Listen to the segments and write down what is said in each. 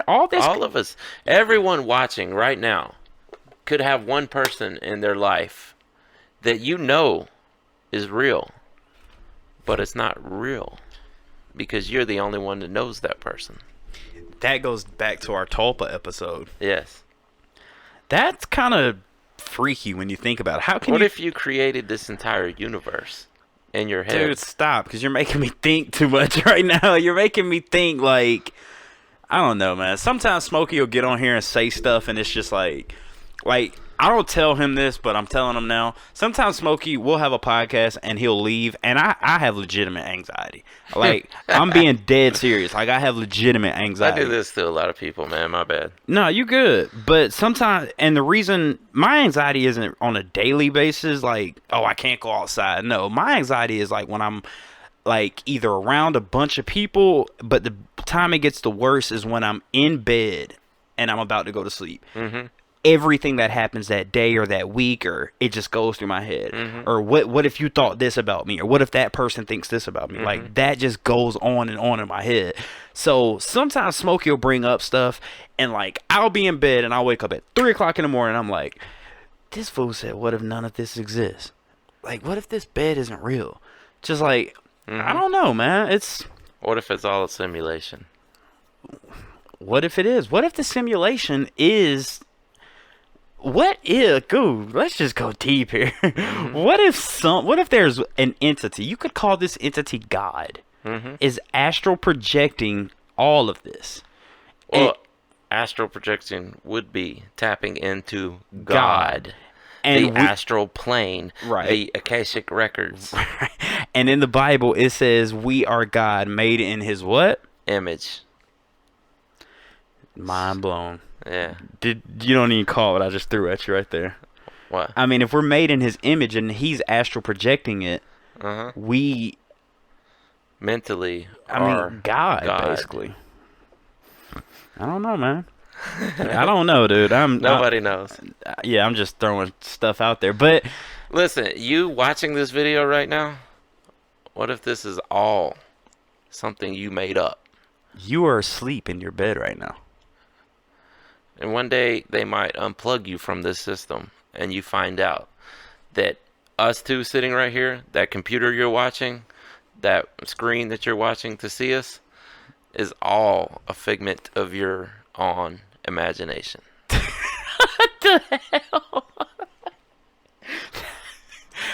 All of us. Everyone watching right now could have one person in their life that you know is real, but it's not real because you're the only one that knows that person. That goes back to our Tulpa episode. Yes. That's kind of freaky when you think about it. How can What if you created this entire universe in your head? Dude, stop, because you're making me think too much right now. You're making me think, like, I don't know, man. Sometimes Smokey will get on here and say stuff, and it's just like, I don't tell him this, but I'm telling him now. Sometimes Smokey will have a podcast, and he'll leave, and I have legitimate anxiety. Like, I'm being dead serious. Like, I have legitimate anxiety. I do this to a lot of people, man. My bad. No, you good. But sometimes, and the reason my anxiety isn't on a daily basis, like, oh, I can't go outside. No, my anxiety is like when I'm like either around a bunch of people, but the time it gets the worst is when I'm in bed and I'm about to go to sleep. Mm-hmm. Everything that happens that day or that week, or it just goes through my head. Mm-hmm. Or what if you thought this about me, or what if that person thinks this about me? Mm-hmm. Like, that just goes on and on in my head. So sometimes Smokey will bring up stuff, and like, I'll be in bed and I'll wake up at 3 o'clock in the morning. I'm like, this fool said, what if none of this exists? Like, what if this bed isn't real? Just like, I don't know, man. What if it's all a simulation? What if it is? What if the simulation is... let's just go deep here. What if there's an entity, you could call this entity God, is astral projecting all of this? Well, astral projection would be tapping into God. And the astral plane, right? The Akashic records. And in the Bible, it says we are God, made in His what? Image. Mind blown. Yeah. You don't even call it. I just threw at you right there. What? I mean, if we're made in His image and He's astral projecting it, we mentally are God, basically. I don't know, man. I don't know, dude. Nobody knows. Yeah, I'm just throwing stuff out there. But listen, you watching this video right now, what if this is all something you made up? You are asleep in your bed right now. And one day they might unplug you from this system and you find out that us two sitting right here, that computer you're watching, that screen that you're watching to see us, is all a figment of your own imagination. What the hell?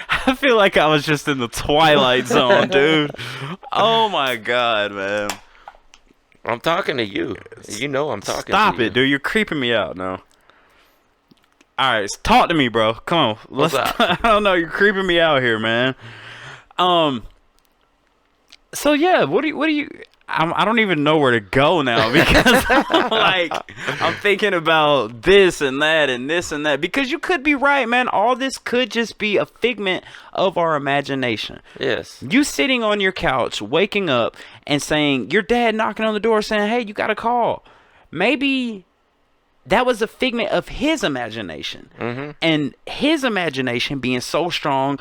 I feel like I was just in the Twilight Zone, dude. Oh my God, man. I'm talking to you. You know I'm talking to you. Stop it, dude. You're creeping me out now. Alright, talk to me, bro. Come on. What's up? I don't know. You're creeping me out here, man. So yeah, what do you I don't even know where to go now, because I'm thinking about this and that and this and that, because you could be right, man. All this could just be a figment of our imagination. Yes. You sitting on your couch, waking up and saying, your dad knocking on the door saying, hey, you got a call. Maybe that was a figment of his imagination. And his imagination being so strong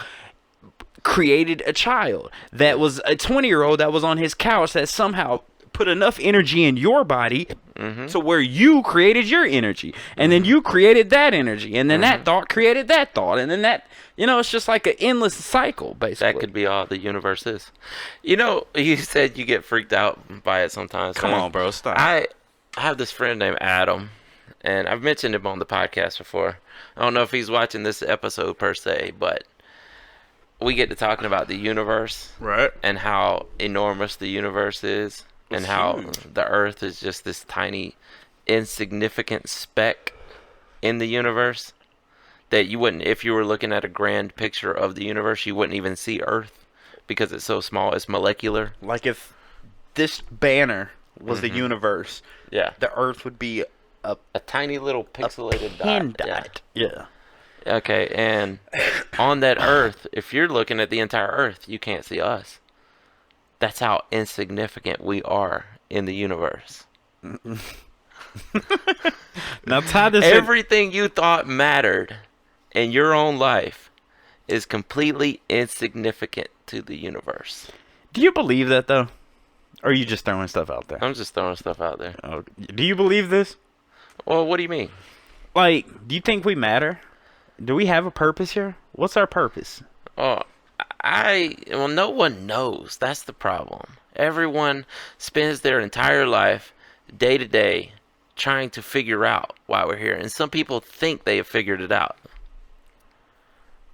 created a child that was a 20-year-old that was on his couch that somehow put enough energy in your body to where you created your energy, and then you created that energy, and then that thought created that thought, and then that, it's just like an endless cycle, basically. That could be all the universe is. You said you get freaked out by it sometimes. Come on, bro, stop. I have this friend named Adam, and I've mentioned him on the podcast before. I don't know if he's watching this episode per se, but we get to talking about the universe, right? And how enormous the universe is, and how the Earth is just this tiny, insignificant speck in the universe that you wouldn't, if you were looking at a grand picture of the universe, you wouldn't even see Earth because it's so small. It's molecular. Like if this banner was the universe, the Earth would be a tiny little pixelated dot. Yeah. Okay, and on that Earth, if you're looking at the entire Earth, you can't see us. That's how insignificant we are in the universe. Now, tie this Everything you thought mattered in your own life is completely insignificant to the universe. Do you believe that, though? Or are you just throwing stuff out there? I'm just throwing stuff out there. Oh, do you believe this? Well, what do you mean? Like, do you think we matter? Do we have a purpose here? What's our purpose? Oh, well, no one knows. That's the problem. Everyone spends their entire life, day to day, trying to figure out why we're here. And some people think they have figured it out.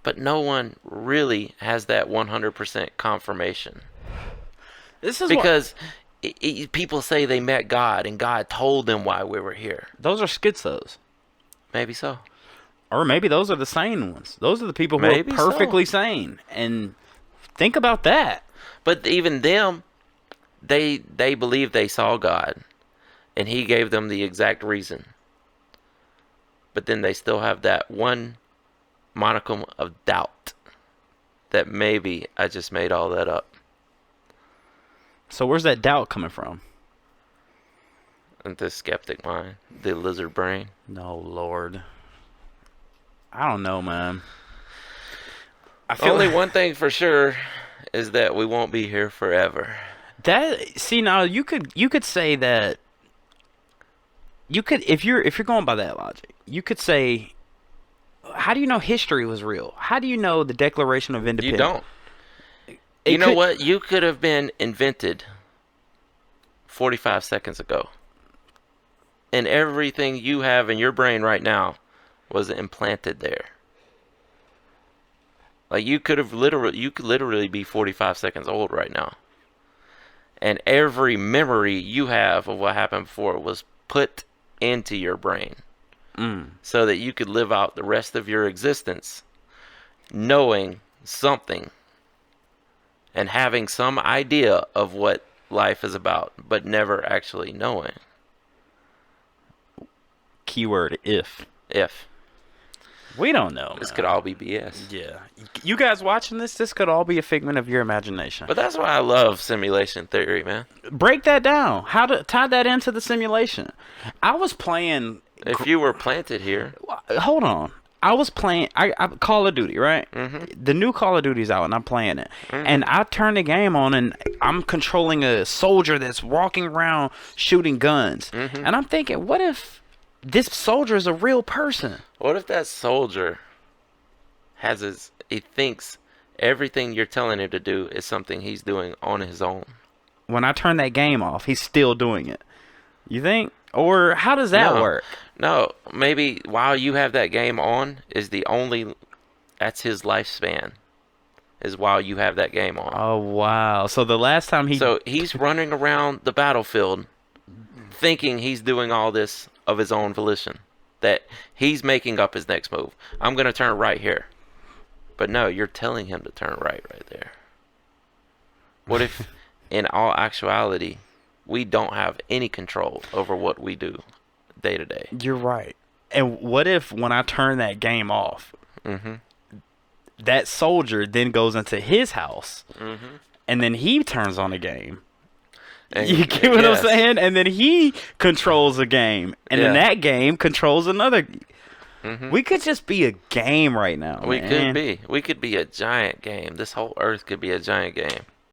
But no one really has that 100% confirmation. This is because people say they met God and God told them why we were here. Those are schizos. Maybe so. Or maybe those are the sane ones. Those are the people who Maybe are perfectly sane. And think about that. But even them, they believe they saw God, and He gave them the exact reason. But then they still have that one modicum of doubt that maybe I just made all that up. So where's that doubt coming from? The skeptic mind, the lizard brain. No, Lord. I don't know, man. I feel Only one thing for sure is that we won't be here forever. Now you could say that if you're going by that logic, you could say, how do you know history was real? How do you know the Declaration of Independence? You don't. You know what? You could have been invented 45 seconds ago. And everything you have in your brain right now was implanted there. Like you could literally be 45 seconds old right now. And every memory you have of what happened before was put into your brain. So that you could live out the rest of your existence knowing something and having some idea of what life is about, but never actually knowing. Keyword if. If. We don't know. This could all be BS. Yeah. You guys watching this could all be a figment of your imagination. But that's why I love simulation theory, man. Break that down. How to tie that into the simulation. I was playing. If you were planted here. Hold on. I was playing I Call of Duty, right? Mm-hmm. The new Call of Duty's out and I'm playing it. Mm-hmm. And I turn the game on and I'm controlling a soldier that's walking around shooting guns. Mm-hmm. And I'm thinking, what if this soldier is a real person? What if that soldier he thinks everything you're telling him to do is something he's doing on his own? When I turn that game off, he's still doing it. You think? Or how does that work? No, maybe while you have that game on that's his lifespan, is while you have that game on. Oh, wow. So the last time So he's running around the battlefield thinking he's doing all this of his own volition, that he's making up his next move. I'm going to turn right here. But no, you're telling him to turn right there. What if, in all actuality, we don't have any control over what we do day to day? You're right. And what if when I turn that game off, that soldier then goes into his house, and then he turns on the game? And you get what I'm saying? And then he controls a game, and then that game controls another. We could just be a game right now. We could be a giant game. This whole earth could be a giant game.